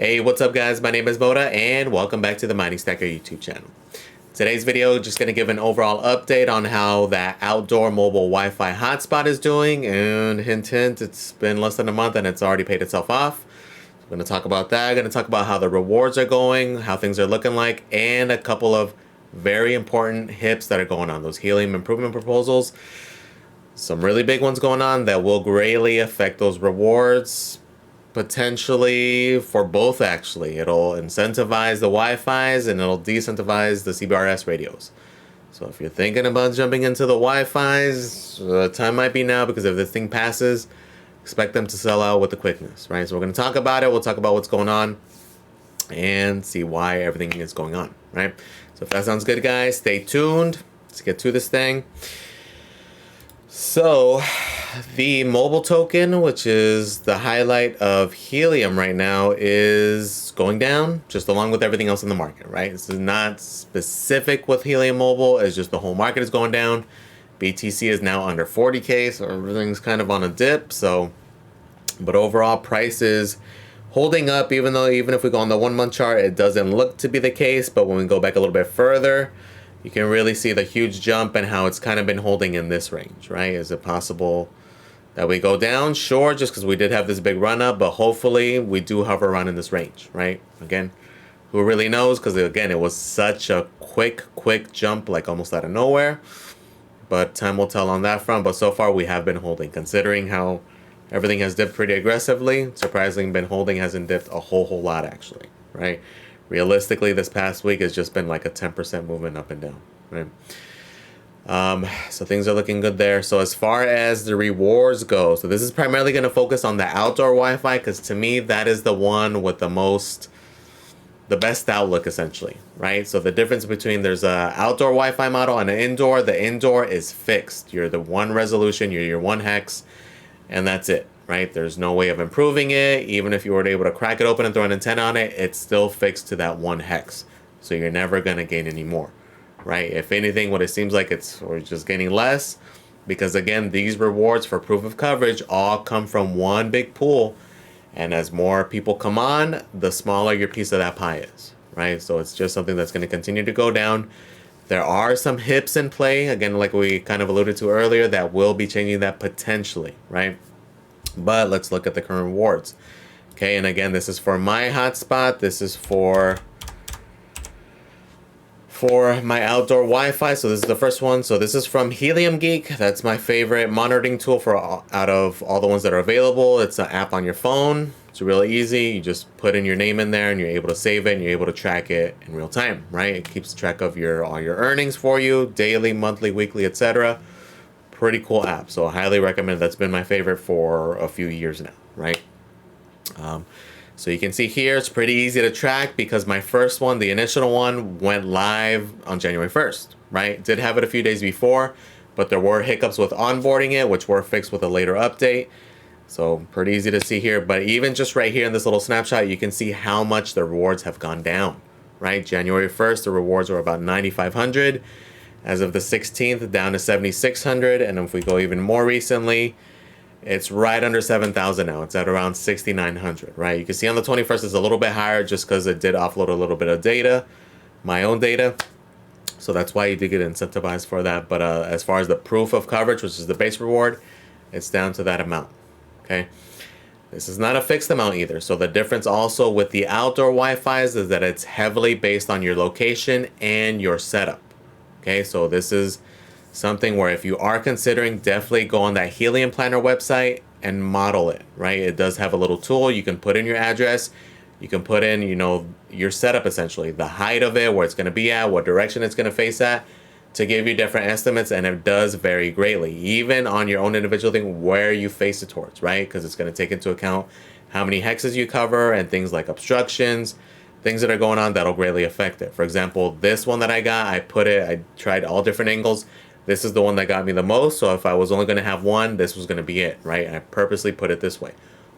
Hey, what's up guys? My name is Boda and welcome back to the Mining Stacker YouTube channel. Today's video just going to give an overall update on how that outdoor mobile Wi-Fi hotspot is doing, and hint hint, it's been less than a month and it's already paid itself off. I'm going to talk about that. I'm going to talk about how the rewards are going, how things are looking like, and a couple of very important hips that are going on, those helium improvement proposals. Some really big ones going on that will greatly affect those rewards. Potentially for both, actually. It'll incentivize the Wi-Fis and it'll disincentivize the CBRS radios. So if you're thinking about jumping into the Wi-Fis, the time might be now, because if this thing passes, expect them to sell out with the quickness, right? So we're going to talk about it. We'll talk about what's going on and see why everything is going on, right? So if that sounds good, guys, stay tuned. Let's get to this thing. So the mobile token, which is the highlight of Helium right now, is going down just along with everything else in the market, right? This is not specific with Helium Mobile. It's just the whole market is going down. BTC is now under 40K, so everything's kind of on a dip. So, but overall price is holding up, even if we go on the 1 month chart, it doesn't look to be the case. But when we go back a little bit further, you can really see the huge jump and how it's kind of been holding in this range, right? Is it possible that we go down? Sure, just because we did have this big run up, but hopefully we do hover around in this range, right? Again, who really knows? Because again, it was such a quick jump, like almost out of nowhere. But time will tell on that front. But so far we have been holding, considering how everything has dipped pretty aggressively. Surprisingly, been holding, hasn't dipped a whole lot actually, right? Realistically, this past week has just been like a 10% movement up and down, right? So things are looking good there. So as far as the rewards go, so this is primarily going to focus on the outdoor Wi-Fi, because to me, that is the one with the best outlook essentially, right? So the difference between there's a outdoor Wi-Fi model and an indoor, the indoor is fixed. You're the one resolution, you're your 1 hex, and that's it. Right? There's no way of improving it. Even if you were able to crack it open and throw an antenna on it, it's still fixed to that 1 hex. So you're never going to gain any more, right? If anything, what it seems like we're just gaining less, because again, these rewards for proof of coverage all come from one big pool. And as more people come on, the smaller your piece of that pie is, right? So it's just something that's going to continue to go down. There are some hips in play, again, like we kind of alluded to earlier, that will be changing that potentially, right? But let's look at the current rewards. Okay, and again, this is for my hotspot. This is for my outdoor Wi-Fi. So this is the first one. So this is from Helium Geek. That's my favorite monitoring tool out of all the ones that are available. It's an app on your phone. It's really easy. You just put in your name in there and you're able to save it and you're able to track it in real time, right? It keeps track of all your earnings for you, daily, monthly, weekly, etc. Pretty cool app, so I highly recommend. That's been my favorite for a few years now, right? So you can see here, it's pretty easy to track, because my first one, the initial one, went live on January 1st, right? Did have it a few days before, but there were hiccups with onboarding it, which were fixed with a later update. So pretty easy to see here, but even just right here in this little snapshot, you can see how much the rewards have gone down, right? January 1st, the rewards were about 9,500. As of the 16th, down to 7,600, and if we go even more recently, it's right under 7,000 now. It's at around 6,900, right? You can see on the 21st it's a little bit higher, just because it did offload a little bit of data, my own data, so that's why you did get incentivized for that. But as far as the proof of coverage, which is the base reward, it's down to that amount, okay? This is not a fixed amount either. So the difference also with the outdoor Wi-Fis is that it's heavily based on your location and your setup. Okay, so this is something where if you are considering, definitely go on that Helium Planner website and model it, right? It does have a little tool. You can put in your address. You can put in, your setup essentially, the height of it, where it's going to be at, what direction it's going to face at, to give you different estimates. And it does vary greatly, even on your own individual thing, where you face it towards, right? Because it's going to take into account how many hexes you cover and things like obstructions, things that are going on that'll greatly affect it. For example, this one that I got, I tried all different angles. This is the one that got me the most. So if I was only going to have one, this was going to be it, right? I purposely put it this way.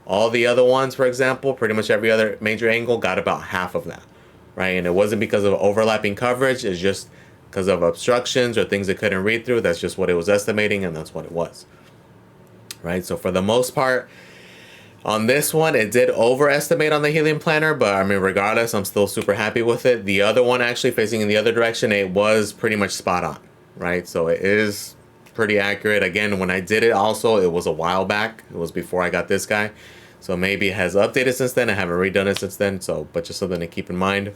All the other ones, for example, pretty much every other major angle got about half of that, right? And it wasn't because of overlapping coverage. It's just because of obstructions or things it couldn't read through. That's just what it was estimating, and that's what it was, right? So for the most part, On this one, it did overestimate on the Helium planner, but I mean, regardless, I'm still super happy with it. The other one, actually facing in the other direction, it was pretty much spot on, right? So it is pretty accurate. Again, when I did it also, it was a while back. It was before I got this guy. So maybe it has updated since then. I haven't redone it since then, so but just something to keep in mind.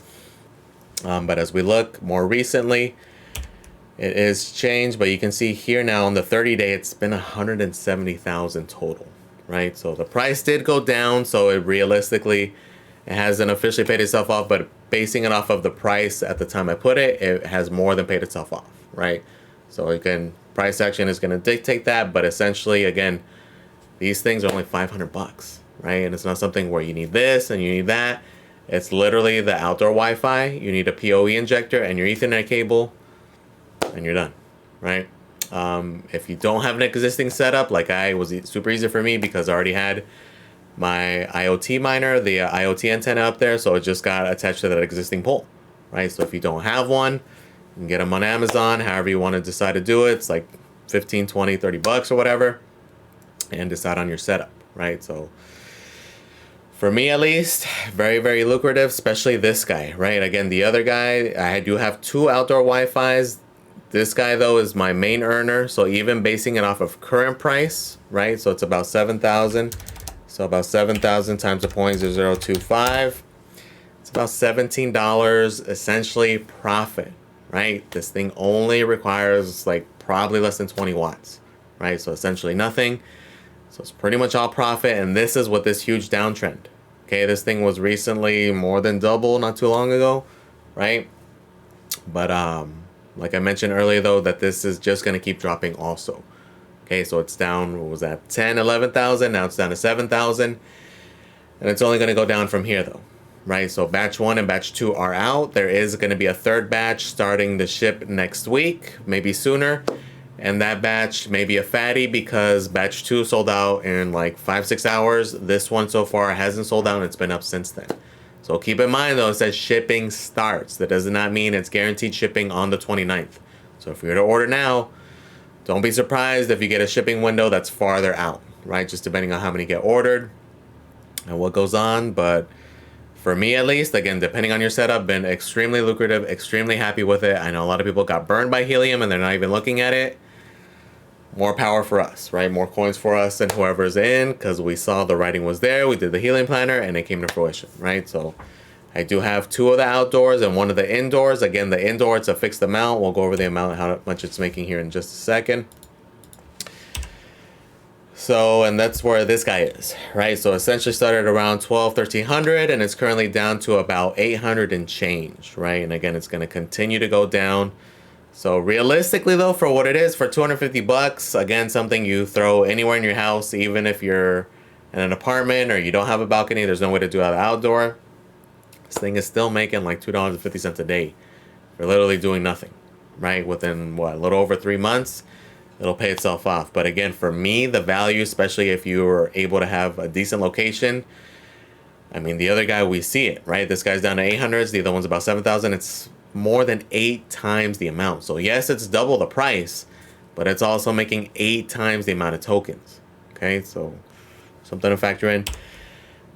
But as we look more recently, it is changed, but you can see here now on the 30-day, it's been 170,000 total, right? So the price did go down, so it realistically, it hasn't officially paid itself off, but basing it off of the price at the time I put it, it has more than paid itself off, right? So again, price action is going to dictate that, but essentially, again, these things are only 500 bucks, right? And it's not something where you need this and you need that. It's literally the outdoor Wi-Fi. You need a PoE injector and your Ethernet cable, and you're done, right? If you don't have an existing setup, like I was super easy for me because I already had my IoT miner, the IoT antenna up there, so it just got attached to that existing pole, right? So if you don't have one, you can get them on Amazon, however you want to decide to do it. It's like 15, 20, 30 bucks or whatever, and decide on your setup, right? So for me, at least, very, very lucrative, especially this guy, right? Again, the other guy, I do have two outdoor Wi-Fis. This guy, though, is my main earner. So even basing it off of current price, right? So it's about 7,000. So about 7,000 times the 0.0025. It's about $17 essentially profit, right? This thing only requires like probably less than 20 watts, right? So essentially nothing. So it's pretty much all profit, and this is what this huge downtrend. Okay, this thing was recently more than double not too long ago, right? But like I mentioned earlier though, that this is just going to keep dropping also. Okay, so it's down, what was that, 10, 11,000, now it's down to 7,000, and it's only going to go down from here though, right? So batch 1 and batch 2 are out. There is going to be a third batch starting to ship next week, maybe sooner. And that batch may be a fatty because batch 2 sold out in like 5-6 hours. This one so far hasn't sold out and it's been up since then. So keep in mind though, it says shipping starts. That does not mean it's guaranteed shipping on the 29th. So if you're to order now, don't be surprised if you get a shipping window that's farther out, right? Just depending on how many get ordered and what goes on. But for me at least, again, depending on your setup, been extremely lucrative, extremely happy with it. I know a lot of people got burned by Helium and they're not even looking at it. More power for us, right? More coins for us and whoever's in, because we saw the writing was there. We did the Helium planner and it came to fruition, right? So I do have 2 of the outdoors and 1 of the indoors. Again, the indoor, it's a fixed amount. We'll go over the amount, how much it's making here in just a second. So, and that's where this guy is, right? So essentially started around 1,1300 and it's currently down to about 800 and change, right? And again, it's going to continue to go down. So realistically though, for what it is, for 250 bucks, again, something you throw anywhere in your house, even if you're in an apartment or you don't have a balcony, there's no way to do it outdoor. This thing is still making like $2.50 a day for literally doing nothing, right? Within what, a little over 3 months, it'll pay itself off. But again, for me, the value, especially if you were able to have a decent location, I mean, the other guy, we see it, right? This guy's down to 800s, the other one's about 7,000. It's more than 8 times the amount. So yes, it's double the price, but it's also making 8 times the amount of tokens. Okay, so something to factor in.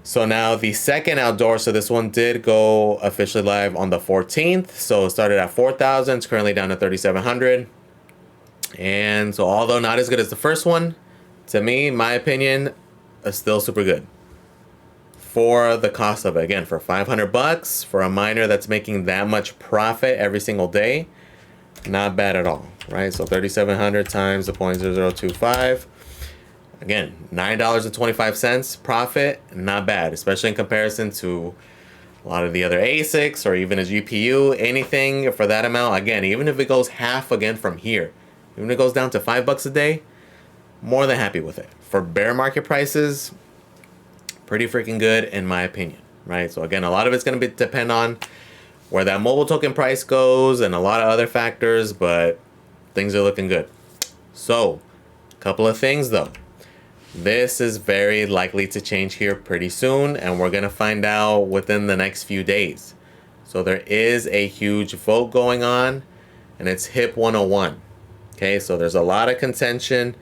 So now the second outdoor, so this one did go officially live on the 14th. So it started at 4,000, it's currently down to 3,700. And so although not as good as the first one, to me, my opinion, is still super good. For the cost of it, again, for 500 bucks for a miner that's making that much profit every single day, not bad at all, right? So 3,700 times the 0.0025, again, $9.25 profit, not bad, especially in comparison to a lot of the other ASICs or even a GPU, anything for that amount. Again, even if it goes half again from here, even if it goes down to $5 a day, more than happy with it. For bear market prices, pretty freaking good in my opinion, right? So again, a lot of it's going to depend on where that mobile token price goes and a lot of other factors, but things are looking good. So a couple of things though. This is very likely to change here pretty soon, and we're going to find out within the next few days. So there is a huge vote going on, and it's HIP 101. Okay, so there's a lot of contention.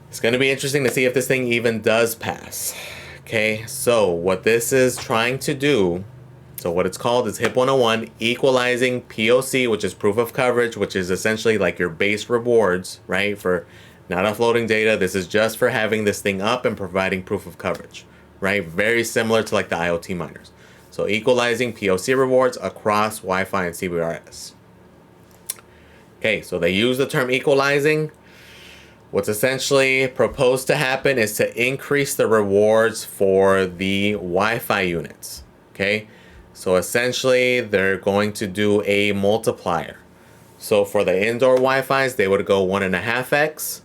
It's going to be interesting to see if this thing even does pass. Okay, so what this is trying to do, so what it's called is HIP 101, equalizing POC, which is proof of coverage, which is essentially like your base rewards, right? For not offloading data. This is just for having this thing up and providing proof of coverage, right? Very similar to like the IoT miners. So equalizing POC rewards across Wi-Fi and CBRS. Okay, so they use the term equalizing. What's essentially proposed to happen is to increase the rewards for the Wi-Fi units. Okay, so essentially they're going to do a multiplier. So for the indoor Wi-Fis, they would go 1.5x.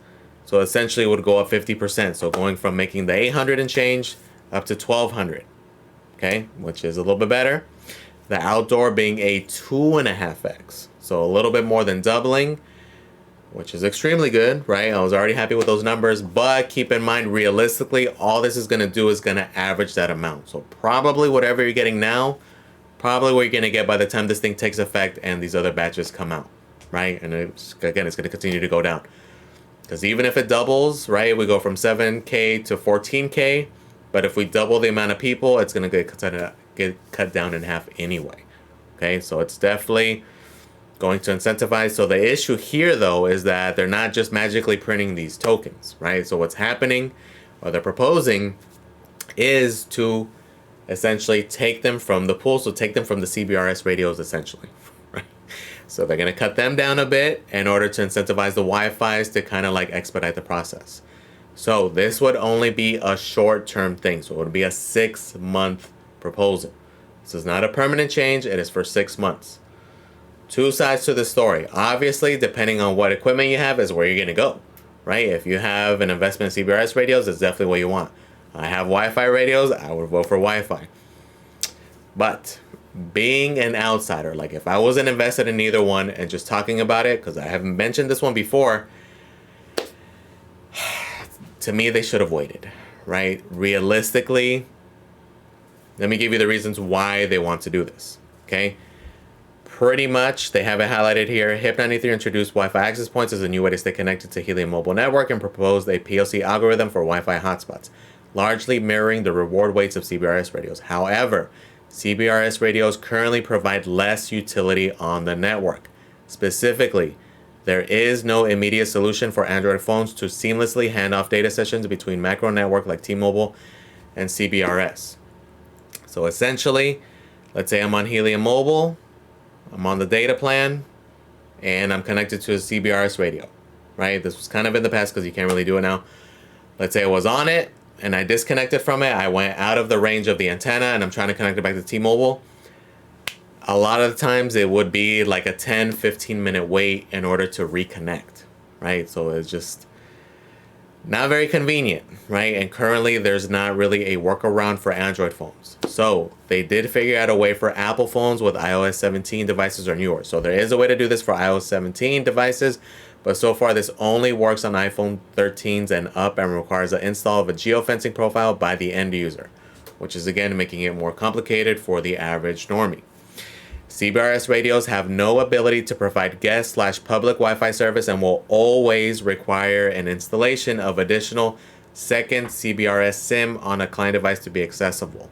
So essentially it would go up 50%. So going from making the 800 and change up to 1200. Okay, which is a little bit better. The outdoor being a 2.5x. So a little bit more than doubling, which is extremely good, right? I was already happy with those numbers, but keep in mind, realistically, all this is going to do is going to average that amount. So probably whatever you're getting now, probably what you're going to get by the time this thing takes effect and these other batches come out, right? And it's going to continue to go down. Because even if it doubles, right, we go from 7K to 14K, but if we double the amount of people, it's going to get cut down in half anyway. Okay, so it's definitely going to incentivize. So the issue here, though, is that they're not just magically printing these tokens, right? So what's happening, or they're proposing, is to essentially take them from the pool, so take them from the CBRS radios, essentially, right? So they're going to cut them down a bit in order to incentivize the Wi-Fis to kind of like expedite the process. So this would only be a short-term thing. So it would be a 6-month proposal. This is not a permanent change. It is for 6 months. Two sides to the story. Obviously, depending on what equipment you have is where you're going to go, right? If you have an investment in CBRS radios, it's definitely what you want. I have Wi-Fi radios. I would vote for Wi-Fi. But being an outsider, like if I wasn't invested in either one and just talking about it, because I haven't mentioned this one before, to me, they should have waited, right? Realistically, let me give you the reasons why they want to do this, okay? Pretty much, they have it highlighted here. HIP 93 introduced Wi-Fi access points as a new way to stay connected to Helium mobile network and proposed a PLC algorithm for Wi-Fi hotspots, largely mirroring the reward weights of CBRS radios. However, CBRS radios currently provide less utility on the network. Specifically, there is no immediate solution for Android phones to seamlessly hand off data sessions between macro network like T-Mobile and CBRS. So essentially, let's say I'm on Helium Mobile, I'm on the data plan, and I'm connected to a CBRS radio, right? This was kind of in the past because you can't really do it now. Let's say I was on it, and I disconnected from it. I went out of the range of the antenna, and I'm trying to connect it back to T-Mobile. A lot of the times, it would be like a 10, 15-minute wait in order to reconnect, right? So it's just not very convenient, right? And currently, there's not really a workaround for Android phones. So they did figure out a way for Apple phones with iOS 17 devices or newer. So there is a way to do this for iOS 17 devices, but so far this only works on iPhone 13s and up and requires an install of a geofencing profile by the end user, which is again making it more complicated for the average normie. CBRS radios have no ability to provide guest/public Wi-Fi service and will always require an installation of additional second CBRS SIM on a client device to be accessible.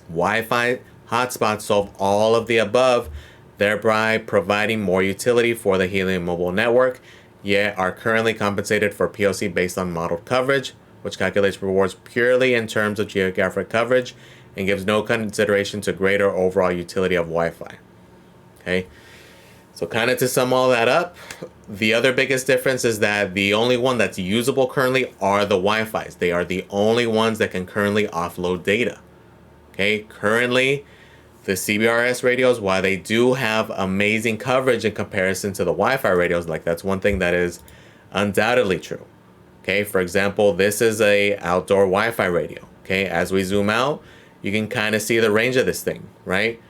Wi-Fi hotspots solve all of the above, thereby providing more utility for the Helium mobile network, yet are currently compensated for POC based on modeled coverage, which calculates rewards purely in terms of geographic coverage and gives no consideration to greater overall utility of Wi-Fi. Okay, so kind of to sum all that up, the other biggest difference is that the only one that's usable currently are the Wi-Fis. They are the only ones that can currently offload data. Okay, currently the CBRS radios, while they do have amazing coverage in comparison to the Wi-Fi radios, like that's one thing that is undoubtedly true. Okay, for example, this is a outdoor Wi-Fi radio. Okay, as we zoom out, you can kind of see the range of this thing, right?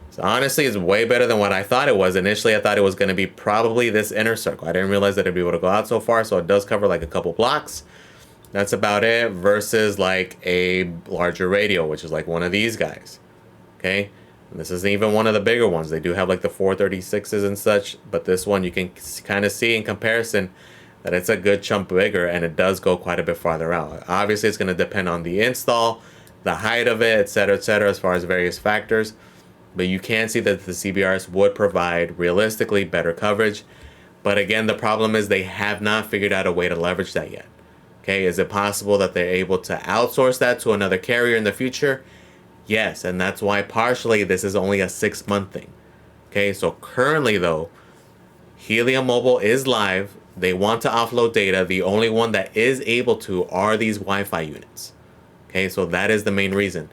So honestly, it's way better than what I thought it was. Initially, I thought it was going to be probably this inner circle. I didn't realize that it'd be able to go out so far, so it does cover like a couple blocks. That's about it, versus like a larger radio, which is like one of these guys, okay? And this isn't even one of the bigger ones. They do have like the 436s and such, but this one you can kind of see in comparison that it's a good chunk bigger, and it does go quite a bit farther out. Obviously, it's going to depend on the install, the height of it, etc., etc., as far as various factors. But you can see that the CBRS would provide realistically better coverage. But again, the problem is they have not figured out a way to leverage that yet. Okay, is it possible that they're able to outsource that to another carrier in the future? Yes, and that's why partially this is only a 6-month thing. Okay, so currently though, Helium Mobile is live. They want to offload data. The only one that is able to are these Wi-Fi units. Okay, so that is the main reason.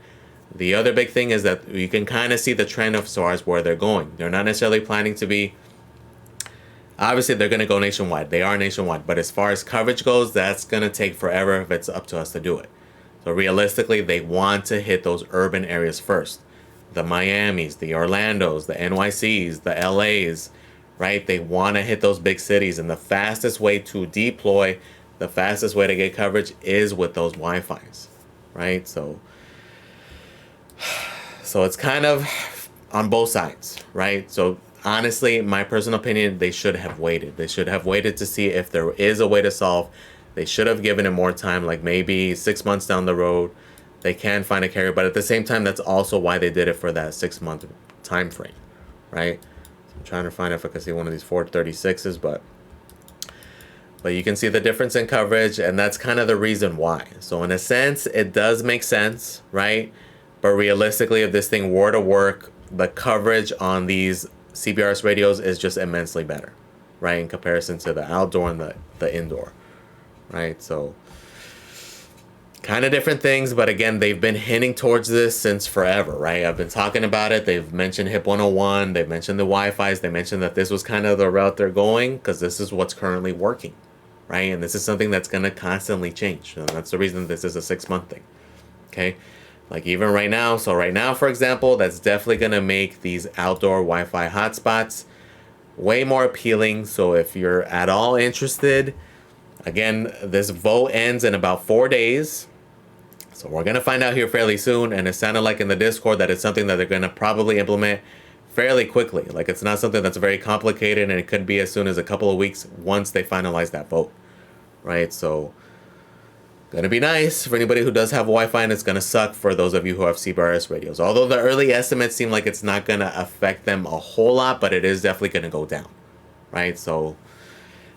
The other big thing is that you can kind of see the trend of as far as where they're going. They're not necessarily planning to be, obviously they're going to go nationwide. They are nationwide. But as far as coverage goes, that's going to take forever if it's up to us to do it. So realistically, they want to hit those urban areas first. The Miamis, the Orlandos, the NYCs, the LAs, right? They want to hit those big cities. And the fastest way to deploy, the fastest way to get coverage is with those Wi-Fis, right? So it's kind of on both sides, right? So honestly, my personal opinion, they should have waited. They should have waited to see if there is a way to solve. They should have given it more time, like maybe 6 months down the road, they can find a carrier. But at the same time, that's also why they did it for that 6-month time frame, right? So I'm trying to find if I can see one of these 436s, but you can see the difference in coverage, and that's kind of the reason why. So in a sense, it does make sense, right? But realistically, if this thing were to work, the coverage on these CBRS radios is just immensely better, right? In comparison to the outdoor and the indoor, right? So kind of different things, but again, they've been hinting towards this since forever, right? I've been talking about it. They've mentioned HIP 101. They've mentioned the Wi-Fi's. They mentioned that this was kind of the route they're going because this is what's currently working, right? And this is something that's going to constantly change. And that's the reason this is a 6-month thing, okay? Like even right now, so right now, for example, that's definitely going to make these outdoor Wi-Fi hotspots way more appealing. So if you're at all interested, again, this vote ends in about 4 days. So we're going to find out here fairly soon. And it sounded like in the Discord that it's something that they're going to probably implement fairly quickly. Like it's not something that's very complicated, and it could be as soon as a couple of weeks once they finalize that vote, right? So gonna be nice for anybody who does have Wi-Fi, and it's gonna suck for those of you who have CBRS radios. Although the early estimates seem like it's not gonna affect them a whole lot, but it is definitely gonna go down, right? So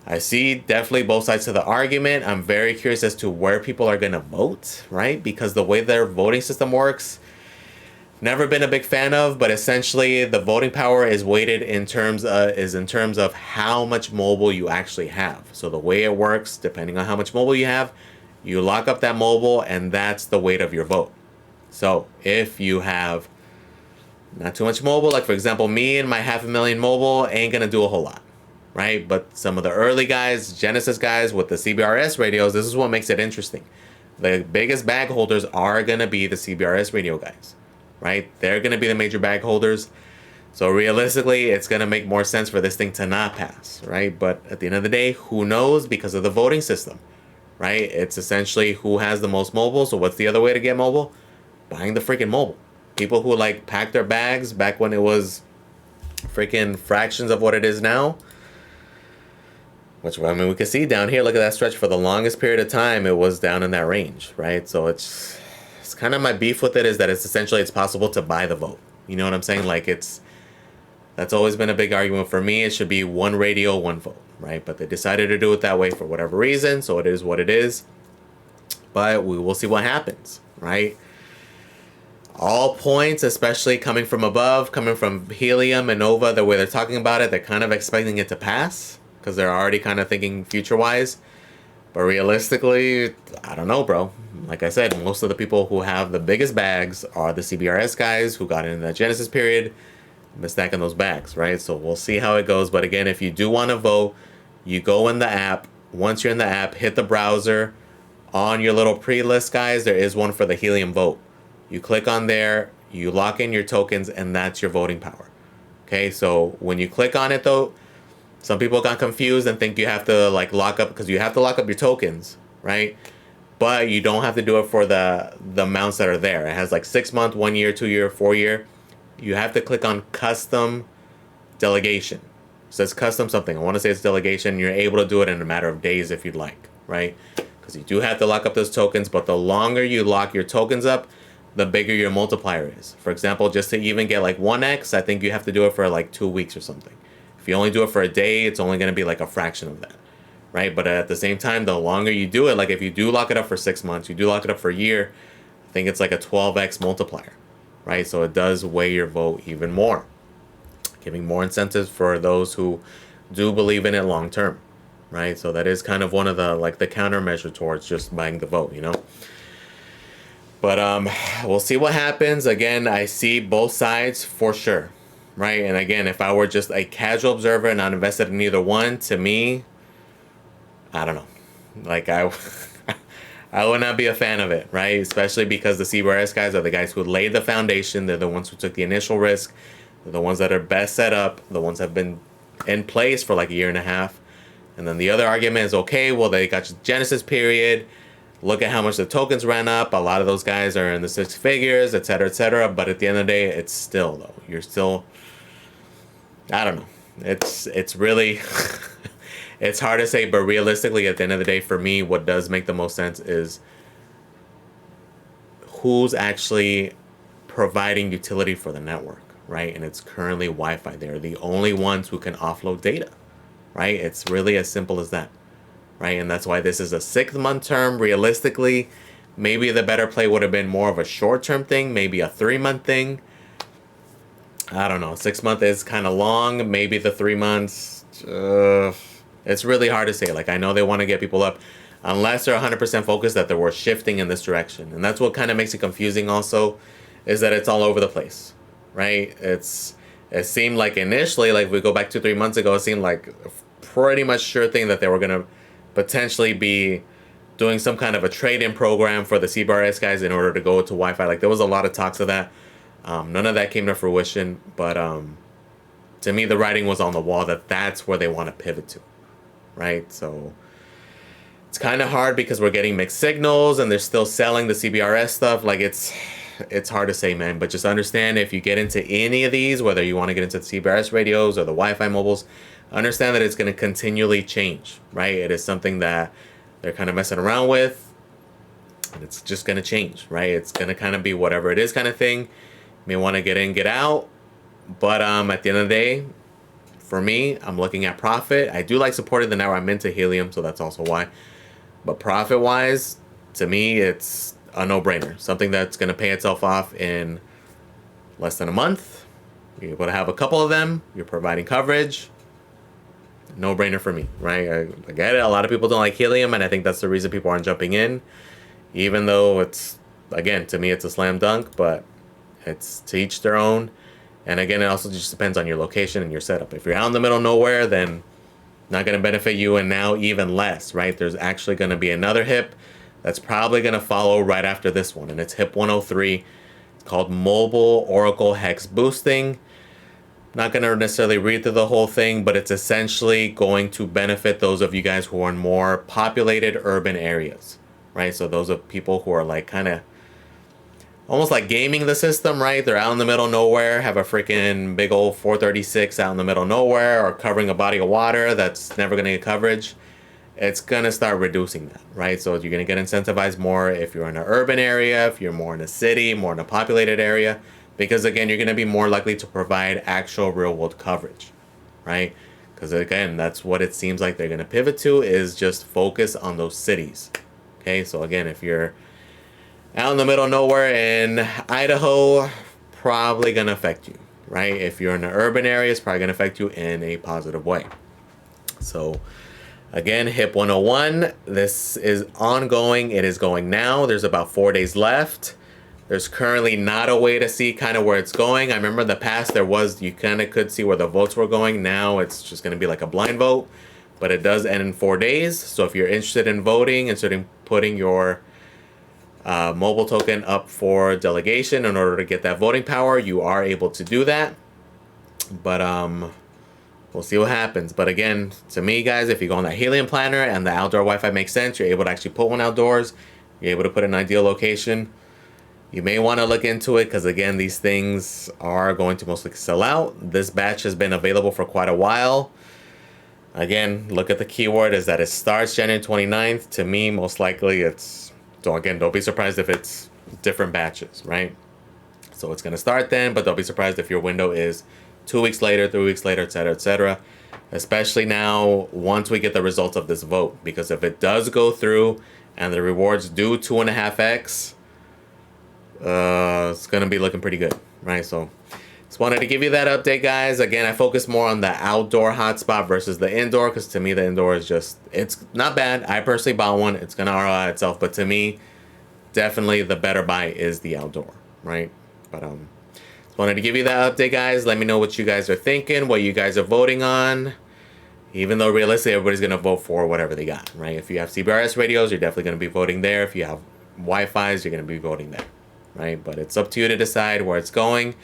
I see definitely both sides of the argument. I'm very curious as to where people are gonna vote, right? Because the way their voting system works, never been a big fan of, but essentially the voting power is weighted in terms of how much mobile you actually have. So the way it works, depending on how much mobile you have, you lock up that mobile, and that's the weight of your vote. So if you have not too much mobile, like for example, me and my 500,000 mobile ain't gonna do a whole lot, right? But some of the early guys, Genesis guys with the CBRS radios, this is what makes it interesting. The biggest bag holders are gonna be the CBRS radio guys, right? They're gonna be the major bag holders. So realistically, it's gonna make more sense for this thing to not pass, right? But at the end of the day, who knows, because of the voting system, right? It's essentially who has the most mobile. So what's the other way to get mobile? Buying the freaking mobile. People who like pack their bags back when it was freaking fractions of what it is now. Which, I mean, we can see down here, look at that stretch. For the longest period of time, it was down in that range, right? So it's kind of my beef with it is that it's possible to buy the vote. You know what I'm saying? Like that's always been a big argument for me. It should be one radio, one vote, right? But they decided to do it that way for whatever reason, so it is what it is. But we will see what happens, right? All points, especially coming from above, coming from Helium and Nova, the way they're talking about it, they're kind of expecting it to pass because they're already kind of thinking future-wise. But realistically, I don't know, bro. Like I said, most of the people who have the biggest bags are the CBRS guys who got in the Genesis period, been stacking those bags, right? So we'll see how it goes. But again, if you do want to vote, you go in the app. Once you're in the app, hit the browser. On your little pre-list, guys, there is one for the Helium vote. You click on there, you lock in your tokens, and that's your voting power. Okay, so when you click on it, though, some people got confused and think you have to like lock up, because you have to lock up your tokens, right? But you don't have to do it for the amounts that are there. It has like 6 month, 1 year, 2 year, 4 year. You have to click on custom delegation. says custom something. I want to say it's delegation. You're able to do it in a matter of days if you'd like, right? Because you do have to lock up those tokens, but the longer you lock your tokens up, the bigger your multiplier is. For example, just to even get like 1x, I think you have to do it for like 2 weeks or something. If you only do it for a day, it's only going to be like a fraction of that, right? But at the same time, the longer you do it, like if you do lock it up for 6 months, you do lock it up for a year, I think it's like a 12x multiplier, right? So it does weigh your vote even more, giving more incentives for those who do believe in it long term, right? So that is kind of one of the like the countermeasure towards just buying the vote, you know. But we'll see what happens. Again, I see both sides for sure, right? And again, if I were just a casual observer and not invested in either one, to me, I don't know. Like I would not be a fan of it, right? Especially because the CBRS guys are the guys who laid the foundation. They're the ones who took the initial risk. They're the ones that are best set up. The ones that have been in place for like a year and a half. And then the other argument is, okay, well, they got Genesis period. Look at how much the tokens ran up. A lot of those guys are in the 6 figures, et cetera, et cetera. But at the end of the day, it's still, though. You're still, I don't know. It's really, it's hard to say. But realistically, at the end of the day, for me, what does make the most sense is who's actually providing utility for the network, right? And it's currently Wi-Fi. They're the only ones who can offload data, right? It's really as simple as that. Right, and that's why this is a 6-month term. Realistically, maybe the better play would have been more of a short-term thing, maybe a 3-month thing. I don't know. 6 months is kind of long. Maybe the 3 months. It's really hard to say. Like, I know they want to get people up, unless they're 100% focused that they were shifting in this direction, and that's what kind of makes it confusing. Also, is that it's all over the place, right? It seemed like initially, like if we go back 2-3 months ago, it seemed like a pretty much sure thing that they were gonna potentially be doing some kind of a trade-in program for the CBRS guys in order to go to Wi-Fi. Like there was a lot of talks of that. None of that came to fruition, but to me the writing was on the wall that that's where they want to pivot to, right? So it's kind of hard because we're getting mixed signals and they're still selling the CBRS stuff. Like it's hard to say, man, but just understand if you get into any of these, whether you want to get into the CBRS radios or the Wi-Fi mobiles, understand that it's going to continually change, right? It is something that they're kind of messing around with, and it's just going to change, right? It's going to kind of be whatever it is kind of thing. You may want to get in, get out, but at the end of the day, for me, I'm looking at profit. I do like supporting the network. I'm into Helium, so that's also why. But profit-wise, to me, it's a no-brainer. Something that's going to pay itself off in less than a month. You're able to have a couple of them. You're providing coverage. No-brainer for me, right? I get it. A lot of people don't like Helium, and I think that's the reason people aren't jumping in. Even though it's, again, to me, it's a slam dunk, but it's to each their own. And again, it also just depends on your location and your setup. If you're out in the middle of nowhere, then not going to benefit you, and now even less, right? There's actually going to be another HIP that's probably going to follow right after this one, and it's HIP 103. It's called Mobile Oracle Hex Boosting. Not going to necessarily read through the whole thing, but it's essentially going to benefit those of you guys who are in more populated urban areas, right? So those are people who are like kind of almost like gaming the system, right? They're out in the middle of nowhere, have a freaking big old 436 out in the middle of nowhere, or covering a body of water that's never going to get coverage. It's going to start reducing that, right? So you're going to get incentivized more if you're in an urban area, if you're more in a city, more in a populated area. Because again, you're going to be more likely to provide actual real world coverage, right? Because again, that's what it seems like they're going to pivot to, is just focus on those cities. Okay, so again, if you're out in the middle of nowhere in Idaho, probably going to affect you, right? If you're in an urban area, it's probably going to affect you in a positive way. So again, HIP 101, this is ongoing. It is going now. There's about 4 days left. There's currently not a way to see kind of where it's going. I remember in the past there was, you kind of could see where the votes were going. Now it's just going to be like a blind vote, but it does end in 4 days. So if you're interested in voting and putting your mobile token up for delegation in order to get that voting power, you are able to do that. But we'll see what happens. But again, to me, guys, if you go on that Helium planner and the outdoor Wi-Fi makes sense, you're able to actually put one outdoors. You're able to put it in an ideal location. You may want to look into it because, again, these things are going to mostly sell out. This batch has been available for quite a while. Again, look at the keyword is that it starts January 29th. To me, most likely it's, so again, don't be surprised if it's different batches, right? So it's going to start then, but don't be surprised if your window is 2 weeks later, 3 weeks later, etc., etc. Especially now, once we get the results of this vote, because if it does go through and the rewards do 2.5x, it's gonna be looking pretty good, right? So just wanted to give you that update, guys. Again, I focus more on the outdoor hotspot versus the indoor, because to me the indoor is just, it's not bad. I personally bought one, it's gonna ROI itself, but to me definitely the better buy is the outdoor, right? But just wanted to give you that update, guys. Let me know what you guys are thinking, what you guys are voting on. Even though realistically everybody's gonna vote for whatever they got, right? If you have CBRS radios, you're definitely gonna be voting there. If you have Wi-Fi's, you're gonna be voting there, right? But it's up to you to decide where it's going.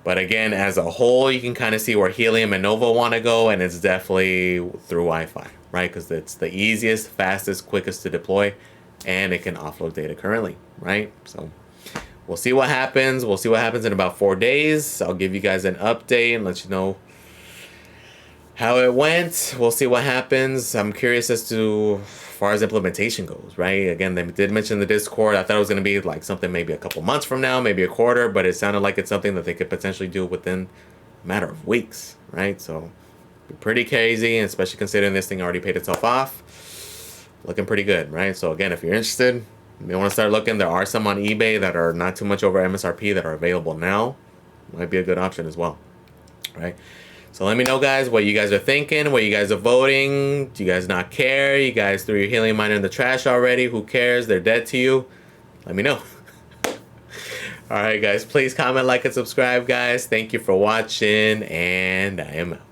But again, as a whole, you can kind of see where Helium and Nova want to go, and it's definitely through Wi-Fi, right? Because it's the easiest, fastest, quickest to deploy, and it can offload data currently, right? So we'll see what happens. We'll see what happens in about 4 days. I'll give you guys an update and let you know how it went. We'll see what happens. I'm curious as to as far as implementation goes, right? Again, they did mention the Discord. I thought it was going to be like something maybe a couple months from now, maybe a quarter, but it sounded like it's something that they could potentially do within a matter of weeks, right? So pretty crazy, especially considering this thing already paid itself off. Looking pretty good, right? So again, if you're interested, you may want to start looking. There are some on eBay that are not too much over MSRP that are available now. Might be a good option as well, right? So let me know, guys, what you guys are thinking, what you guys are voting. Do you guys not care? You guys threw your helium miner in the trash already. Who cares? They're dead to you. Let me know. All right, guys, please comment, like, and subscribe, guys. Thank you for watching, and I am out.